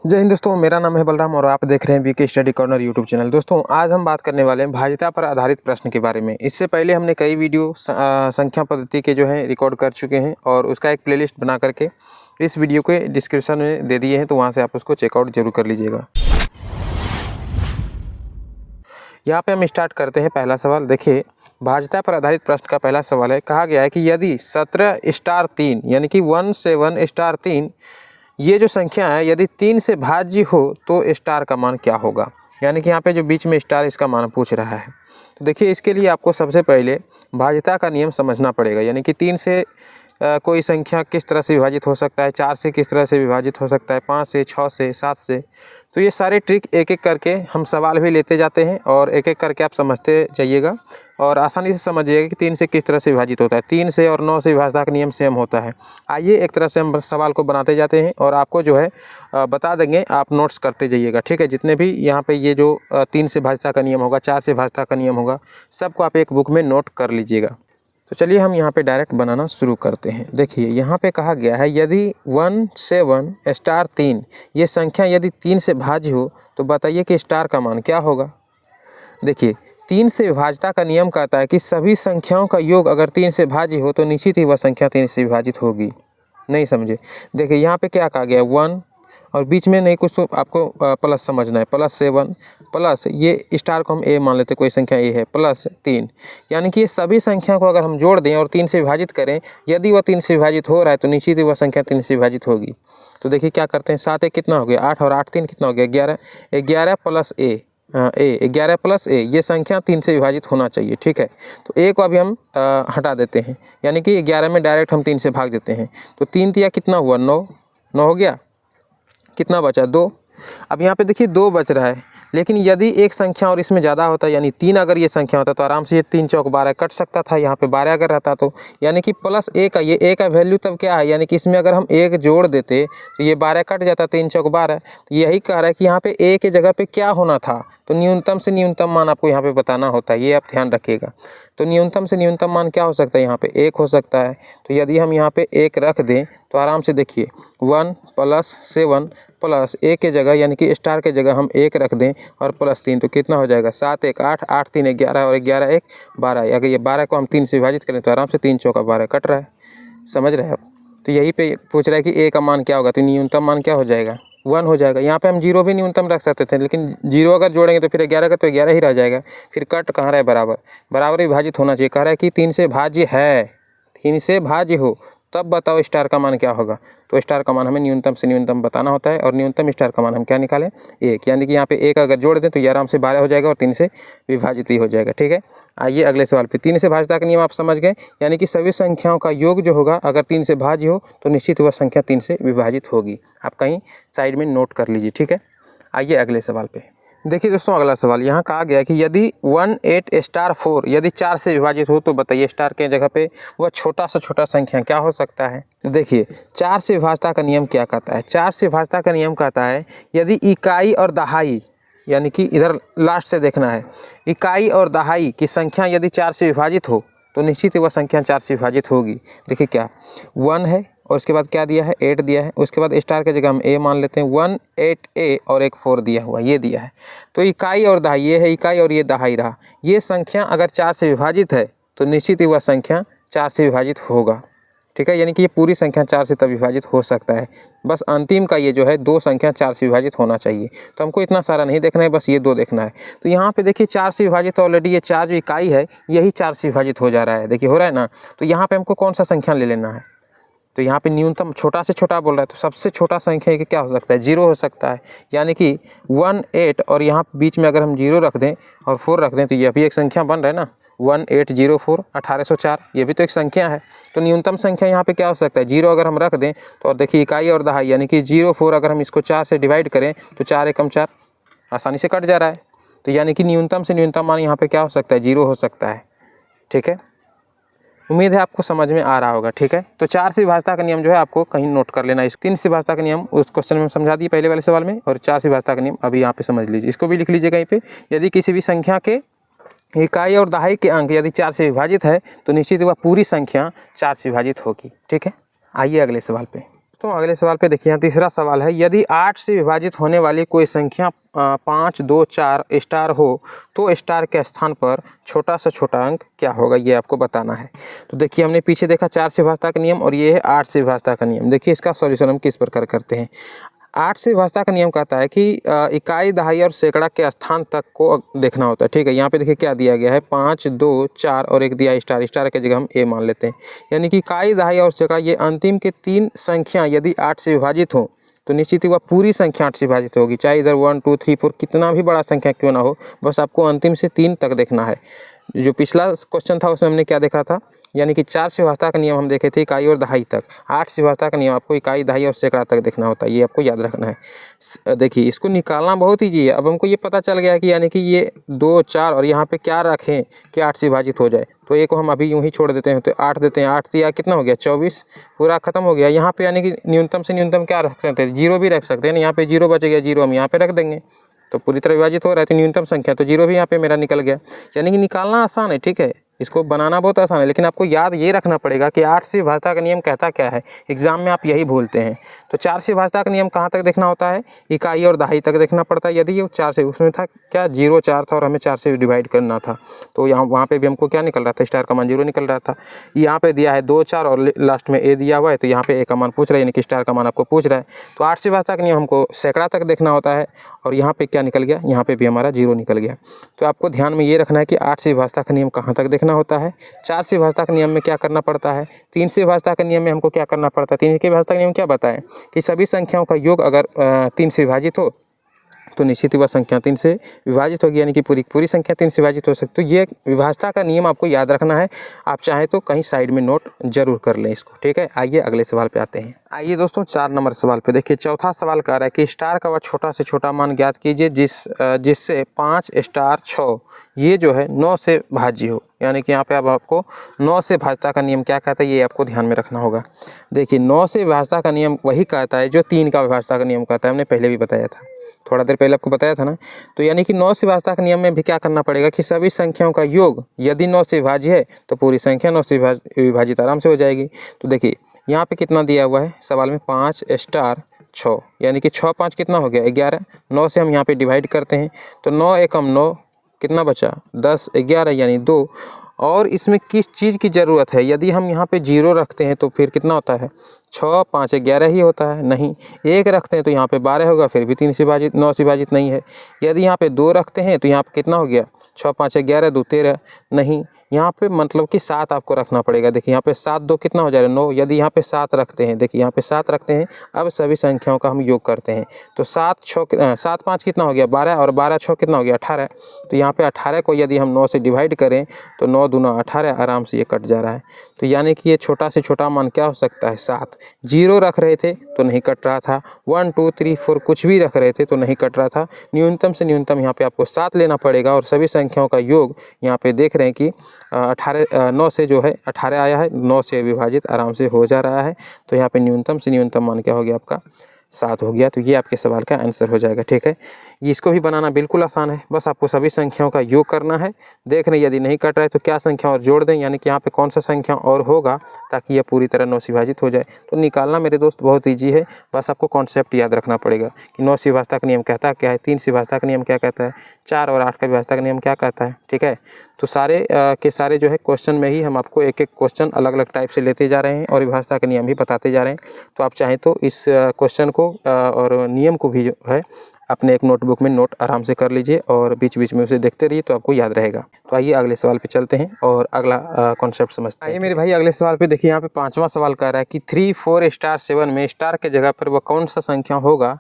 जय हिंद दोस्तों, मेरा नाम है बलराम और आप देख रहे हैं BK study corner YouTube channel. दोस्तों आज हम बात करने वाले हैं भाज्यता पर आधारित प्रश्न के बारे में। इससे पहले हमने कई वीडियो संख्या पद्धति के जो हैं रिकॉर्ड कर चुके हैं और उसका एक प्लेलिस्ट बना करके इस वीडियो के डिस्क्रिप्शन में दे दिए हैं, तो वहाँ से आप उसको चेकआउट जरूर कर लीजिएगा। यहाँ पर हम स्टार्ट करते हैं। पहला सवाल देखिए, भाज्यता पर आधारित प्रश्न का पहला सवाल है। कहा गया है कि यदि 17*3 यानी कि 17*3 ये जो संख्या है यदि 3 से भाज्य हो तो स्टार का मान क्या होगा। यानी कि यहाँ पे जो बीच में स्टार इसका मान पूछ रहा है। तो देखिए इसके लिए आपको सबसे पहले भाज्यता का नियम समझना पड़ेगा। यानी कि 3 से कोई संख्या किस तरह से विभाजित हो सकता है, 4 से किस तरह से विभाजित हो सकता है, 5 से, 6 से, 7 से। तो ये सारे ट्रिक एक एक करके हम सवाल भी लेते जाते हैं और एक एक करके आप समझते जाइएगा और आसानी से समझिएगा कि 3 से किस तरह से विभाजित होता है। 3 से और 9 से विभाजता का नियम सेम होता है। आइए एक तरफ से हम सवाल को बनाते जाते हैं और आपको जो है बता देंगे, आप नोट्स करते जाइएगा। ठीक है, जितने भी यहाँ पे ये जो 3 से भाज्यता का नियम होगा, 4 से भाज्यता का नियम होगा, सबको आप एक बुक में नोट कर लीजिएगा। तो चलिए हम यहाँ पे डायरेक्ट बनाना शुरू करते हैं। देखिए यहाँ पे कहा गया है यदि 17*3 ये संख्या यदि 3 से भाज्य हो तो बताइए कि स्टार का मान क्या होगा। देखिए 3 से विभाज्यता का नियम कहता है कि सभी संख्याओं का योग अगर 3 से भाज्य हो तो निश्चित ही वह संख्या 3 से विभाजित होगी। नहीं समझे? देखिए यहाँ पे क्या कहा गया है 1 और बीच में नहीं कुछ तो आपको प्लस समझना है। +7 प्लस ये स्टार को हम ए मान लेते, कोई संख्या ए है, +3 यानी कि ये सभी संख्या को अगर हम जोड़ दें और 3 से विभाजित करें, यदि वह 3 से विभाजित हो रहा है तो निश्चित ही वह संख्या 3 से विभाजित होगी। तो देखिए क्या करते हैं, 7 1 कितना हो गया 8 और 8 3 कितना हो गया 11, 11 प्लस ए 11 प्लस ए ये संख्या 3 से विभाजित होना चाहिए। ठीक है, तो ए को अभी हम हटा देते हैं, यानी कि 11 में डायरेक्ट हम 3 से भाग देते हैं। तो 3 तिया कितना हुआ 9 हो गया, कितना बचा 2। अब यहाँ पे देखिए 2 बच रहा है, लेकिन यदि एक संख्या और इसमें ज़्यादा होता यानी 3 अगर ये संख्या होता तो आराम से ये 3 चौक 12 कट सकता था। यहाँ पे 12 अगर रहता तो यानी कि प्लस ए का, ये ए का वैल्यू तब क्या है, यानी कि इसमें अगर हम 1 जोड़ देते तो ये 12 कट जाता, 3 चौक 12। तो यही कह रहा है कि यहाँ पे ए के जगह पे क्या होना था, तो न्यूनतम से न्यूनतम मान आपको यहाँ पे बताना होता है, ये आप ध्यान रखिएगा। तो न्यूनतम से न्यूनतम मान क्या हो सकता है, यहाँ पे 1 हो सकता है। तो यदि हम यहाँ पे 1 रख दें तो आराम से देखिए 1 + 7 प्लस ए के जगह यानी कि स्टार के जगह हम 1 रख दें और +3 तो कितना हो जाएगा 7 1 8 8 3 11 और 11 1 12। अगर ये 12 को हम 3 से विभाजित करें तो आराम से 3 चौका 12 कट रहा है। समझ रहे हैं आप? तो यही पे पूछ रहा है कि ए का मान क्या होगा, तो न्यूनतम मान क्या हो जाएगा 1 हो जाएगा। यहाँ पे हम 0 भी न्यूनतम रख सकते थे, लेकिन 0 अगर जोड़ेंगे तो फिर 11 का तो 11 ही रह जाएगा। फिर कट कहाँ रहा है, बराबर विभाजित होना चाहिए। कह रहा है कि 3 से भाज्य है, 3 से भाज्य हो तब बताओ स्टार का मान क्या होगा। तो स्टार का मान हमें न्यूनतम से न्यूनतम बताना होता है और न्यूनतम स्टार का मान हम क्या निकालें 1, यानी कि यहाँ पे 1 अगर जोड़ दें तो ये आराम से 12 हो जाएगा और 3 से विभाजित भी हो जाएगा। ठीक है, आइए अगले सवाल पे। 3 से भाज्यता का नियम आप समझ गए, यानी कि सभी संख्याओं का योग जो होगा अगर 3 से भाज्य हो तो निश्चित वह संख्या 3 से विभाजित होगी। आप कहीं साइड में नोट कर लीजिए। ठीक है, आइए अगले सवाल पे। देखिए दोस्तों अगला सवाल यहाँ कहा गया है कि यदि 18*4 यदि 4 से विभाजित हो तो बताइए स्टार के जगह पे वह छोटा से छोटा संख्या क्या हो सकता है। देखिए 4 से विभाज्यता का नियम क्या कहता है, 4 से विभाज्यता का नियम कहता है यदि इकाई और दहाई, यानी कि इधर लास्ट से देखना है, इकाई और दहाई की संख्या यदि 4 से विभाजित हो तो निश्चित ही वह संख्या 4 से विभाजित होगी। देखिए क्या 1 है और उसके बाद क्या दिया है 8 दिया है, उसके बाद स्टार की जगह हम ए मान लेते हैं 1 8 ए और एक 4 दिया हुआ ये दिया है। तो इकाई और दहाई ये है, इकाई और ये दहाई रहा, ये संख्या अगर 4 से विभाजित है तो निश्चित ही वह संख्या 4 से विभाजित होगा। ठीक है, यानी कि ये पूरी संख्या 4 से तब विभाजित हो सकता है। बस अंतिम का ये जो है 2 संख्या 4 से विभाजित होना चाहिए। तो हमको इतना सारा नहीं देखना है, बस ये 2 देखना है। तो यहाँ पे देखिए 4 से विभाजित ऑलरेडी ये 4 जो इकाई है यही 4 से विभाजित हो जा रहा है। देखिए हो रहा है ना। तो यहाँ पे हमको कौन सा संख्या ले लेना है, तो यहाँ पे न्यूनतम छोटा से छोटा बोल रहा है, तो सबसे छोटा संख्या क्या हो सकता है 0 हो सकता है। यानी कि 1 8 और यहाँ बीच में अगर हम 0 रख दें और 4 रख दें तो यह भी एक संख्या बन रहा है ना, 1804 1804 ये भी तो एक संख्या है। तो न्यूनतम संख्या यहाँ पे क्या हो सकता है 0 अगर हम रख दें तो, और देखिए इकाई और दहाई यानी कि 04 अगर हम इसको 4 से डिवाइड करें तो 4 एकम 4 आसानी से कट जा रहा है। तो यानी कि न्यूनतम से न्यूनतम मान यहाँ पे क्या हो सकता है 0 हो सकता है। ठीक है, उम्मीद है आपको समझ में आ रहा होगा। ठीक है, तो 4 से विभाज्यता का नियम जो है आपको कहीं नोट कर लेना है। 3 से विभाज्यता का नियम उस क्वेश्चन में समझा दिए पहले वाले सवाल में, और 4 से विभाज्यता का नियम अभी यहाँ पे समझ लीजिए। इसको भी लिख लीजिए कहीं पे, यदि किसी भी संख्या के इकाई और दहाई के अंक यदि 4 से विभाजित है तो निश्चित वह पूरी संख्या 4 से विभाजित होगी। ठीक है, आइए अगले सवाल पे। दोस्तों अगले सवाल पे देखिए, यहाँ तीसरा सवाल है, यदि 8 से विभाजित होने वाली कोई संख्या 5, 2, 4 स्टार हो तो स्टार के स्थान पर छोटा से छोटा अंक क्या होगा, ये आपको बताना है। तो देखिए हमने पीछे देखा 4 से विभाजता का नियम और ये है 8 से विभाजता का नियम। देखिए इसका सॉल्यूशन हम किस प्रकार करते हैं। 8 से विभाजता का नियम कहता है कि इकाई, दहाई और सैकड़ा के स्थान तक को देखना होता है। ठीक है, यहाँ पे देखिए क्या दिया गया है, 5, 2, 4 और एक दिया स्टार, स्टार की जगह हम ए मान लेते हैं। यानी कि इकाई, दहाई और सैकड़ा ये अंतिम के 3 संख्या यदि 8 से विभाजित हो तो निश्चित ही वह पूरी संख्या 8 से विभाजित होगी, चाहे इधर 1, 2, 3, 4 कितना भी बड़ा संख्या क्यों ना हो, बस आपको अंतिम से 3 तक देखना है। जो पिछला क्वेश्चन था उसमें हमने क्या देखा था, यानी कि 4 से विभाजता का नियम हम देखे थे इकाई और दहाई तक। 8 से विभाजता का नियम आपको इकाई, दहाई और सैकड़ा तक देखना होता है, ये आपको याद रखना है। देखिए इसको निकालना बहुत ईजी है। अब हमको ये पता चल गया है कि यानी कि ये 2, 4 और यहाँ पे क्या रखें कि 8 से विभाजित हो जाए, तो एक को हम अभी यूँ ही छोड़ देते हैं, तो 8 देते हैं। 8 दिया कितना हो गया, 24, पूरा खत्म हो गया। यहाँ पे यानी कि न्यूनतम से न्यूनतम क्या रख सकते हैं, 0 भी रख सकते हैं ना, यहाँ पे 0 बच गया, 0 हम यहाँ पे रख देंगे तो पूरी तरह विभाजित हो रहा है, तो न्यूनतम संख्या तो 0 भी यहाँ पे मेरा निकल गया। यानी कि निकालना आसान है, ठीक है, इसको बनाना बहुत आसान है, लेकिन आपको याद ये रखना पड़ेगा कि 8 से विभाजता का नियम कहता क्या है। एग्जाम में आप यही भूलते हैं। तो 4 से विभाजता का नियम कहाँ तक देखना होता है, इकाई और दहाई तक देखना पड़ता है। यदि ये 4 से, उसमें था क्या 0, 4 था और हमें 4 से डिवाइड करना था, तो यहाँ वहाँ पे भी हमको क्या निकल रहा था, स्टार का मान 0 निकल रहा था। यहाँ पे दिया है 2, 4 और लास्ट में ए दिया हुआ है, तो यहाँ पे ए का मान पूछ रहा है, यानी कि स्टार का मान आपको पूछ रहा है। तो 8 से विभाजता का नियम हमको सैकड़ा तक देखना होता है और यहाँ पे क्या निकल गया, यहाँ पे भी हमारा 0 निकल गया। तो आपको ध्यान में ये रखना है कि 8 से विभाजता का नियम कहाँ तक देखना होता है, 4 से विभाजता के नियम में क्या करना पड़ता है, 3 से विभाजता के नियम में हमको क्या करना पड़ता है। 3 के विभाजता का नियम क्या बताएं कि सभी संख्याओं का योग अगर 3 से विभाजित हो तो निश्चित ही वह संख्या 3 से विभाजित होगी, यानी कि पूरी संख्या 3 से विभाजित हो सकती है। तो ये विभाजता का नियम आपको याद रखना है। आप चाहें तो कहीं साइड में नोट जरूर कर लें इसको, ठीक है। आइए अगले सवाल पे आते हैं। आइए दोस्तों 4 नंबर सवाल पे देखिए, चौथा सवाल कह रहा है कि स्टार का वह छोटा से छोटा मान ज्ञात कीजिए जिससे 5 स्टार 6 ये जो है 9 से भाज्य हो। यानी कि यहाँ पे अब आपको 9 से भाजता का नियम क्या कहता है, ये आपको ध्यान में रखना होगा। देखिए 9 से भाजता का नियम वही कहता है जो 3 का भाजता का नियम कहता है, हमने पहले भी बताया था, थोड़ा देर पहले आपको बताया था ना। तो यानी कि 9 से भाजता के नियम में भी क्या करना पड़ेगा कि सभी संख्याओं का योग यदि 9 से विभाज्य है तो पूरी संख्या 9 से विभाजित आराम से हो जाएगी। तो देखिए यहाँ पे कितना दिया हुआ है सवाल में, 5 स्टार 6, यानी कि 6, 5 कितना हो गया 11। 9 से हम यहाँ पे डिवाइड करते हैं तो 9 एकम 9 कितना बचा 10, 11 यानी 2। और इसमें किस चीज़ की ज़रूरत है, यदि हम यहाँ पे 0 रखते हैं तो फिर कितना होता है 6, 5, 11 ही होता है, नहीं 1 रखते हैं तो यहाँ पे 12 होगा, फिर भी 3 से विभाजित 9 से विभाजित नहीं है। यदि यहाँ पे 2 रखते हैं तो यहाँ पे कितना हो गया 6, 5, 11, 2, 13, नहीं यहाँ पे मतलब कि 7 आपको रखना पड़ेगा। देखिए यहाँ पे 7, 2 कितना हो जाएगा 9। यदि यहाँ पे 7 रखते हैं, देखिए यहाँ पे 7 रखते हैं, अब सभी संख्याओं का हम योग करते हैं तो 7, 5 कितना हो गया 12 और 12, 6 कितना हो गया 18। तो यहाँ पे 18 को यदि हम 9 से डिवाइड करें तो 9 दूना 18, आराम से ये कट जा रहा है। तो यानी कि ये छोटा से छोटा मान क्या हो सकता है 7। 0 रख रहे थे तो नहीं कट रहा था, 1, 2, 3, 4 कुछ भी रख रहे थे तो नहीं कट रहा था। न्यूनतम से न्यूनतम यहाँ पे आपको 7 लेना पड़ेगा और सभी संख्याओं का योग यहाँ पे देख रहे हैं कि 9 से जो है 18 आया है, 9 से विभाजित आराम से हो जा रहा है। तो यहाँ पे न्यूनतम से न्यूनतम मान क्या हो गया आपका 7 हो गया। तो ये आपके सवाल का आंसर हो जाएगा, ठीक है। इसको भी बनाना बिल्कुल आसान है, बस आपको सभी संख्याओं का योग करना है। देख रहे यदि नहीं कट रहा है तो क्या संख्या और जोड़ दें, यानी कि यहाँ पे कौन सा संख्या और होगा ताकि यह पूरी तरह 9 से विभाजित हो जाए। तो निकालना मेरे दोस्त बहुत ईजी है, बस आपको कॉन्सेप्ट याद रखना पड़ेगा कि 9 से विभाजता का नियम कहता क्या है, 3 से विभाजता का नियम क्या कहता है, 4 और 8 का विभाजता का नियम क्या कहता है, ठीक है। तो सारे के सारे जो है क्वेश्चन में ही हम आपको एक एक क्वेश्चन अलग अलग टाइप से लेते जा रहे हैं और विभाजता के नियम भी बताते जा रहे हैं। तो आप चाहें तो इस क्वेश्चन को और नियम को भी जो है अपने एक नोटबुक में नोट आराम से कर लीजिए और बीच बीच में उसे देखते रहिए, तो आपको याद रहेगा। तो आइए अगले सवाल पे चलते हैं और अगला कॉन्सेप्ट समझते हैं। आइए मेरे भाई अगले सवाल पे देखिए, यहाँ पे 5वां सवाल कह रहा है कि 3, 4 स्टार 7 में स्टार के जगह पर वह कौन सा संख्या होगा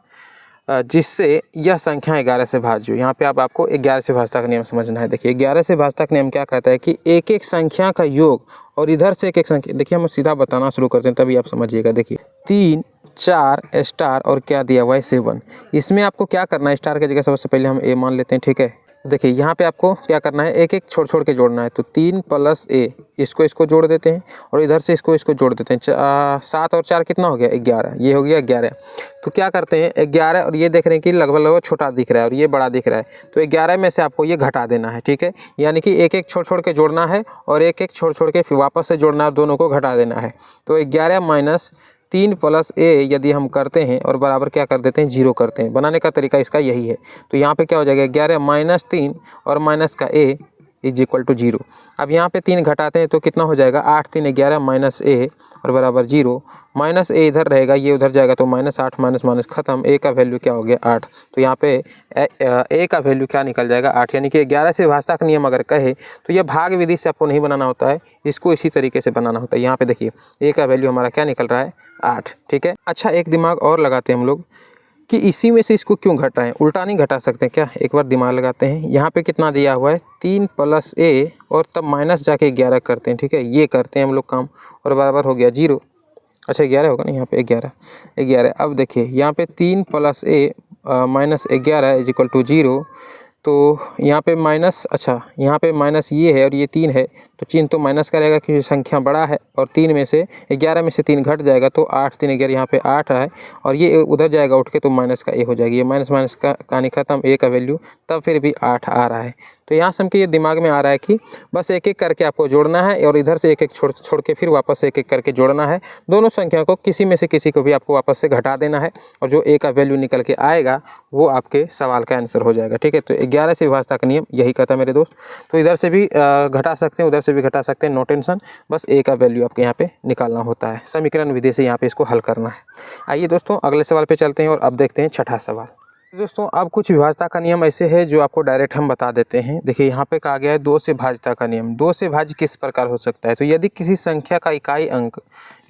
जिससे यह संख्या 11 से भाज्य हो। यहाँ पे आपको 11 से भाजता का नियम समझना है। देखिए 11 से भाजता का नियम क्या कहता है कि एक एक संख्या का योग और इधर से एक एक संख्या, देखिए हम सीधा बताना शुरू करते हैं तभी आप समझिएगा। देखिए 3, 4 स्टार और क्या दिया हुआ है 7। इसमें आपको क्या करना है, स्टार की जगह सबसे पहले हम ए मान लेते हैं, ठीक है। देखिए यहाँ पे आपको क्या करना है, एक एक छोड़ के जोड़ना है। तो 3 + a, इसको जोड़ देते हैं और इधर से इसको जोड़ देते हैं। 7 और 4 कितना हो गया 11, ये हो गया 11। तो क्या करते हैं 11 और ये देख रहे हैं कि लगभग छोटा दिख रहा है और ये बड़ा दिख रहा है, तो 11 में से आपको ये घटा देना है, ठीक है। यानी कि एक एक छोड़ के जोड़ना है और एक एक छोड़ के फिर वापस से जोड़ना है, दोनों को घटा देना है। तो 11 - 3 + a यदि हम करते हैं और बराबर क्या कर देते हैं 0 करते हैं। बनाने का तरीका इसका यही है। तो यहाँ पे क्या हो जाएगा 11 - 3 और माइनस का a = 0। अब यहाँ पे 3 घटाते हैं तो कितना हो जाएगा 8 3 11 - a और बराबर 0। माइनस a इधर रहेगा, ये उधर जाएगा तो -8 माइनस खत्म। a का वैल्यू क्या हो गया 8। तो यहाँ पे a का वैल्यू क्या निकल जाएगा 8। यानी कि 11 से विभाज्यता का नियम अगर कहे तो यह भाग विधि से आपको नहीं बनाना होता है, इसको इसी तरीके से बनाना होता है। यहाँ पे देखिए a का वैल्यू हमारा क्या निकल रहा है 8। ठीक है। अच्छा एक दिमाग और लगाते हैं हम लोग कि इसी में से इसको क्यों घटाएं, उल्टा नहीं घटा सकते क्या? एक बार दिमाग लगाते हैं। यहाँ पे कितना दिया हुआ है 3 + a और तब माइनस जाके 11 करते हैं। ठीक है, ये करते हैं हम लोग काम और बराबर हो गया 0। अच्छा 11 होगा ना, यहाँ पे 11। अब देखिए यहाँ पे 3 + a - 11 = 0। तो यहाँ पे माइनस, अच्छा यहाँ पे माइनस ये है और ये 3 है तो चिन्ह तो माइनस का रहेगा क्योंकि संख्या बड़ा है और 3 में से 11 में से 3 घट जाएगा तो 8 3 11, यहाँ पे 8 है और ये उधर जाएगा उठ के तो माइनस का a हो जाएगी। ये माइनस का कहानी खत्म, a का वैल्यू तब फिर भी 8 आ रहा है। तो यहाँ से हमके ये दिमाग में आ रहा है कि बस एक एक करके आपको जोड़ना है और इधर से एक एक छोड़ के फिर वापस एक एक करके जोड़ना है। दोनों संख्या को किसी में से किसी को भी आपको वापस से घटा देना है और जो a का वैल्यू निकल के आएगा वो आपके सवाल का आंसर हो जाएगा। ठीक है, तो 11 से विभाज्यता का नियम यही कहता है मेरे दोस्त। तो इधर से भी घटा सकते हैं, उधर से भी घटा सकते हैं, नो टेंशन। बस a का वैल्यू आपके यहाँ पे निकालना होता है। समीकरण विधि से यहाँ पे इसको हल करना है। आइए दोस्तों अगले सवाल पे चलते हैं और अब देखते हैं छठा सवाल। दोस्तों अब कुछ विभाज्यता का नियम ऐसे है जो आपको डायरेक्ट हम बता देते हैं। देखिए यहाँ पे कहा गया है 2 से भाज्यता का नियम। 2 से भाज्य किस प्रकार हो सकता है? तो यदि किसी संख्या का इकाई अंक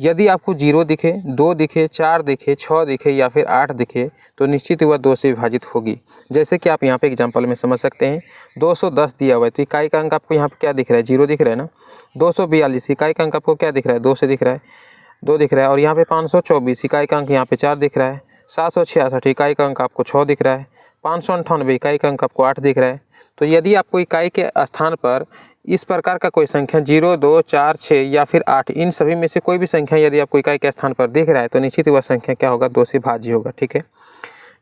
यदि आपको 0 दिखे, 2 दिखे, 4 दिखे, 6 दिखे या फिर 8 दिखे तो निश्चित ही वह 2 से विभाजित होगी। जैसे कि आप यहाँ पे एग्जाम्पल में समझ सकते हैं 210 दिया हुआ है तो इकाई का अंक आपको यहाँ पे क्या दिख रहा है 0 दिख रहा है ना। 242 इकाई का अंक आपको क्या दिख रहा है 2 से दिख रहा है, 2 दिख रहा है। और यहाँ पे 524 इकाई का अंक यहाँ पे 4 दिख रहा है। 766 इकाई का अंक आपको 6 दिख रहा है। 598 इकाई का अंक आपको 8 दिख रहा है। तो यदि आपको इकाई के स्थान पर इस प्रकार का कोई संख्या 0 2 4 6 या फिर 8 इन सभी में से कोई भी संख्या यदि आपको इकाई के स्थान पर दिख रहा है तो निश्चित ही वह संख्या क्या होगा 2 से भाज्य होगा। ठीक है,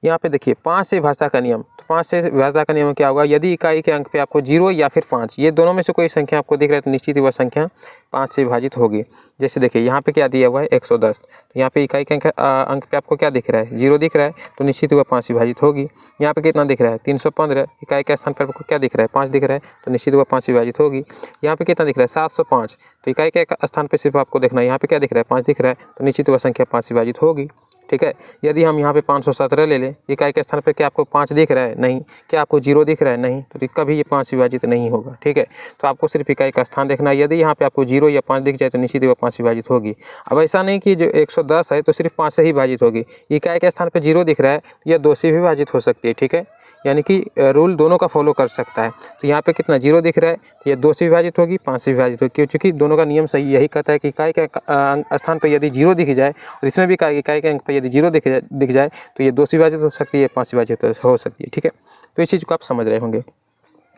यहाँ पे देखिए 5 से विभाज्यता का नियम। तो 5 से विभाज्यता का नियम क्या होगा, यदि इकाई के अंक पे आपको 0 या फिर 5 ये दोनों में से कोई संख्या आपको दिख रहा है तो निश्चित ही वह संख्या 5 से विभाजित होगी। जैसे देखिए यहाँ पे क्या दिया हुआ है 110, तो यहाँ पे इकाई के अंक पे आपको क्या दिख रहा है 0 दिख रहा है तो निश्चित ही वह 5 से विभाजित होगी। यहाँ पे कितना दिख रहा है 315 इकाई के स्थान पर आपको क्या दिख रहा है 5 दिख रहा है तो निश्चित वह 5 से विभाजित होगी। यहाँ पे कितना दिख रहा है 705 तो इकाई के स्थान पर सिर्फ आपको देखना है यहाँ पे क्या दिख रहा है 5 दिख रहा है तो निश्चित वह संख्या 5 से विभाजित होगी। ठीक है, यदि हम यहाँ पे 517 ले लें इकाई के स्थान पर क्या आपको 5 दिख रहा है नहीं, क्या आपको 0 दिख रहा है नहीं, तो कभी ये 5 से विभाजित नहीं होगा। ठीक है, तो आपको सिर्फ इकाई का स्थान देखना है। यदि यहाँ पे आपको 0 या 5 दिख जाए तो निश्चित ही वो 5 से विभाजित होगी। अब ऐसा नहीं कि जो 110 है तो सिर्फ 5 से ही विभाजित होगी, इकाई के स्थान पर 0 दिख रहा है यह 2 से भी विभाजित हो सकती है। ठीक है, यानी कि रूल दोनों का फॉलो कर सकता है। तो यहाँ पे कितना 0 दिख रहा है ये 2 से विभाजित होगी 5 से विभाजित होगी, क्योंकि दोनों का नियम सही यही कहता है कि इकाई के स्थान पर यदि 0 दिख जाए और इसमें भी इकाई के अंक पर यदि 0 दिख जाए तो ये 2 से विभाजित हो सकती है 5 से विभाजित हो सकती है। ठीक है, तो इस चीज़ को आप समझ रहे होंगे।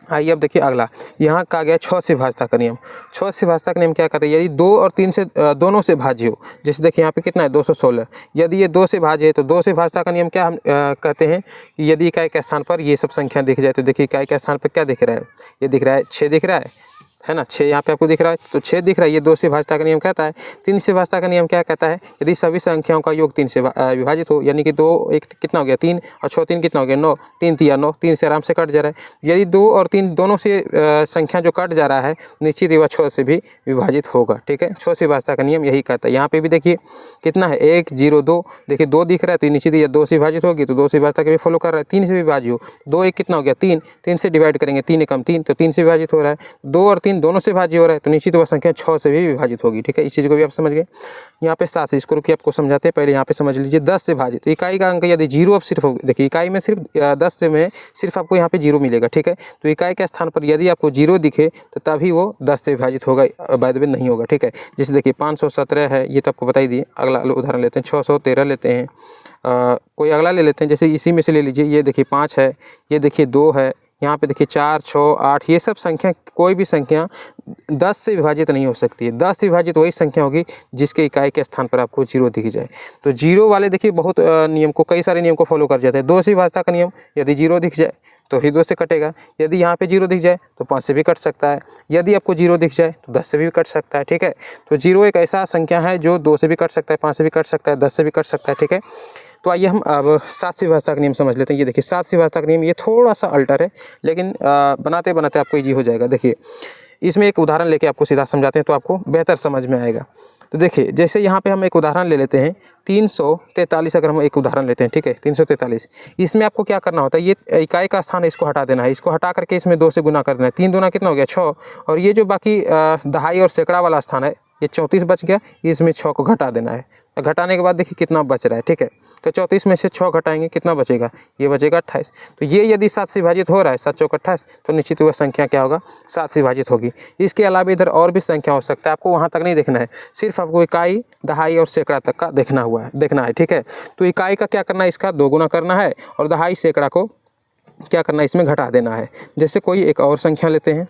आइए अब देखिए अगला, यहाँ कहा गया 6 से विभाज्यता का नियम। 6 से विभाज्यता का नियम क्या कहता है, यदि 2 और 3 से दोनों से भाज्य हो। जैसे देखिए यहाँ पे कितना है 216, यदि ये 2 से भाज्य है तो 2 से विभाज्यता का नियम क्या हम कहते हैं कि यदि इकाई के स्थान पर ये सब संख्या दिख जाए तो देखिए इकाई के स्थान पर क्या दिख रहा है, ये दिख रहा है 6 दिख रहा है ना, 6 यहाँ पे आपको दिख रहा है तो 6 दिख रहा है, ये 2 से विभाज्यता का नियम कहता है। 3 से विभाज्यता का नियम क्या कहता है, यदि सभी संख्याओं का योग 3 से विभाजित हो, यानी कि 2 1 कितना हो गया 3 और 6 3 कितना हो गया 9, 3 3 9, 3 से आराम से कट जा रहा है। यदि 2 और 3 दोनों से संख्या जो कट जा रहा है निश्चित ही वह 6 से भी विभाजित होगा। ठीक है, 6 से विभाज्यता का नियम यही कहता है। यहाँ पे भी देखिए कितना है 1 0 2, देखिए 2 दिख रहा है तो निश्चित ही 2 से विभाजित होगी, तो 2 से विभाज्यता का भी फॉलो कर रहा है। 3 से भी विभाजित हो, 2 1 कितना हो गया 3, 3 से डिवाइड करेंगे 3 एकम 3 तो 3 से विभाजित हो रहा है। 2 और 3 दोनों से विभाजित हो रहा है तो निश्चित वह संख्या 6 से भी विभाजित होगी। ठीक है, इस चीज़ को भी आप समझ गए। यहाँ पे 7 से, इसको रुकिए आपको समझाते हैं, पहले यहाँ पे समझ लीजिए 10 से भाजित। तो इकाई का अंक यदि 0 अब सिर्फ देखिए इकाई में सिर्फ 10 से में सिर्फ आपको यहाँ पे 0 मिलेगा। ठीक है, तो इकाई के स्थान पर यदि आपको 0 दिखे तो तभी वो 10 से विभाजित होगा, बाय द वे नहीं होगा। ठीक है, जैसे देखिए 517 है ये तो आपको बता ही दिए। अगला उदाहरण लेते हैं 613 लेते हैं, कोई अगला ले लेते हैं, जैसे इसी में से ले लीजिए। ये देखिए 5 है, ये देखिए 2 है, यहाँ पे देखिए 4 6 8, ये सब संख्या कोई भी संख्या 10 से विभाजित नहीं हो सकती है। 10 से विभाजित वही संख्या होगी जिसके इकाई के स्थान पर आपको 0 दिख जाए। तो 0 वाले देखिए बहुत नियम को, कई सारे नियम को फॉलो कर जाते हैं। 2 से विभाज्यता का नियम, यदि 0 दिख जाए तो ही 2 से कटेगा। यदि यहाँ पे 0 दिख जाए तो 5 से भी कट सकता है, यदि आपको 0 दिख जाए तो 10 से भी कट सकता है, ठीक है। तो 0 एक ऐसा संख्या है जो 2 से भी कट सकता है, 5 से भी कट सकता है, 10 से भी कट सकता है, ठीक है। तो आइए हम अब 7 से विभाज्यता का नियम समझ लेते हैं। ये देखिए 7 से विभाज्यता का नियम, ये थोड़ा सा अल्टर है, लेकिन बनाते बनाते आपको ईजी हो जाएगा। देखिए इसमें एक उदाहरण लेके आपको सीधा समझाते हैं तो आपको बेहतर समझ में आएगा। तो देखिए जैसे यहाँ पे हम एक उदाहरण ले लेते हैं 343, अगर हम एक उदाहरण लेते हैं, ठीक है 343। इसमें आपको क्या करना होता है, ये इकाई का स्थान है, इसको हटा देना है, इसको हटा करके इसमें 2 से गुना कर देना है। 3 दूना कितना हो गया 6, और ये जो बाकी दहाई और सैकड़ा वाला स्थान है ये 34 बच गया, इसमें 6 को घटा देना है। घटाने के बाद देखिए कितना बच रहा है, ठीक है। तो 34 में से 6 घटाएंगे कितना बचेगा, ये बचेगा 28। तो ये यदि 7 से विभाजित हो रहा है, 7 चौक 28, तो निश्चित वह संख्या क्या होगा 7 से विभाजित होगी। इसके अलावा इधर और भी संख्या हो सकता है, आपको वहाँ तक नहीं देखना है, सिर्फ आपको इकाई दहाई और सैकड़ा तक का देखना है, ठीक है। तो इकाई का क्या करना है, इसका 2 गुना करना है, और दहाई सैकड़ा को क्या करना है, इसमें घटा देना है। जैसे कोई एक और संख्या लेते हैं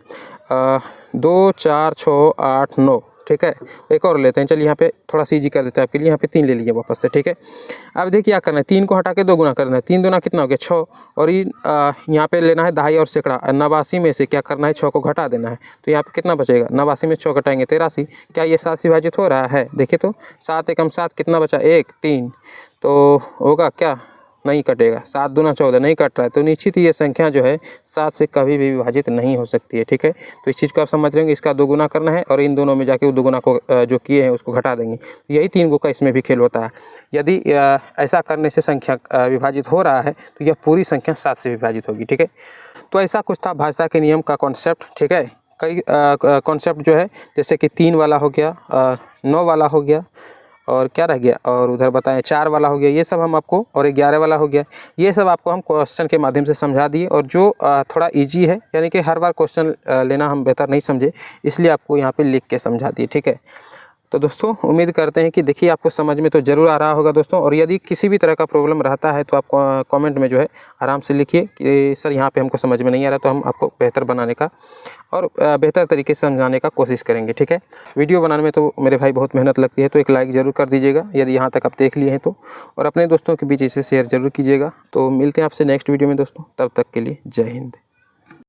2 4 6 8 9, ठीक है। एक और लेते हैं, चलिए यहाँ पे थोड़ा सी ईजी कर देते हैं आपके लिए, यहाँ पे 3 ले लीजिए वापस से, ठीक है। अब देखिए क्या करना है, 3 को हटा के 2 गुना करना है, 3 दूना कितना हो गया 6, और ये यहाँ पे लेना है दहाई और सैकड़ा। 89 में से क्या करना है 6 को घटा देना है, तो यहाँ पे कितना बचेगा, 89 में 6 घटाएंगे 83। क्या ये 7 से विभाजित हो रहा है, देखिए तो 7 एकम 7 कितना बचा 1 3, तो होगा क्या, नहीं कटेगा। 7 दूना 14 नहीं कट रहा है, तो निश्चित ये संख्या जो है 7 से कभी भी विभाजित नहीं हो सकती है, ठीक है। तो इस चीज़ को आप समझ रहे होंगे, इसका 2 गुना करना है और इन दोनों में जाके वो 2 गुना को जो किए हैं उसको घटा देंगे। यही 3 गो का इसमें भी खेल होता है। यदि ऐसा करने से संख्या विभाजित हो रहा है तो यह पूरी संख्या 7 से विभाजित होगी, ठीक है। तो ऐसा कुछ था भाज्यता के नियम का कॉन्सेप्ट, ठीक है। कई कॉन्सेप्ट जो है जैसे कि 3 वाला हो गया, 9 वाला हो गया, और क्या रह गया, और उधर बताएं 4 वाला हो गया, ये सब हम आपको, और 11 वाला हो गया, ये सब आपको हम क्वेश्चन के माध्यम से समझा दिए। और जो थोड़ा इजी है, यानी कि हर बार क्वेश्चन लेना हम बेहतर नहीं समझे, इसलिए आपको यहाँ पे लिख के समझा दिए, ठीक है। तो दोस्तों उम्मीद करते हैं कि देखिए आपको समझ में तो ज़रूर आ रहा होगा दोस्तों। और यदि किसी भी तरह का प्रॉब्लम रहता है तो आप कमेंट में जो है आराम से लिखिए कि सर यहाँ पे हमको समझ में नहीं आ रहा, तो हम आपको बेहतर बनाने का और बेहतर तरीके से समझाने का कोशिश करेंगे, ठीक है। वीडियो बनाने में तो मेरे भाई बहुत मेहनत लगती है, तो एक लाइक ज़रूर कर दीजिएगा यदि यहाँ तक आप देख लिए हैं तो, और अपने दोस्तों के बीच इसे शेयर ज़रूर कीजिएगा। तो मिलते हैं आपसे नेक्स्ट वीडियो में दोस्तों, तब तक के लिए जय हिंद।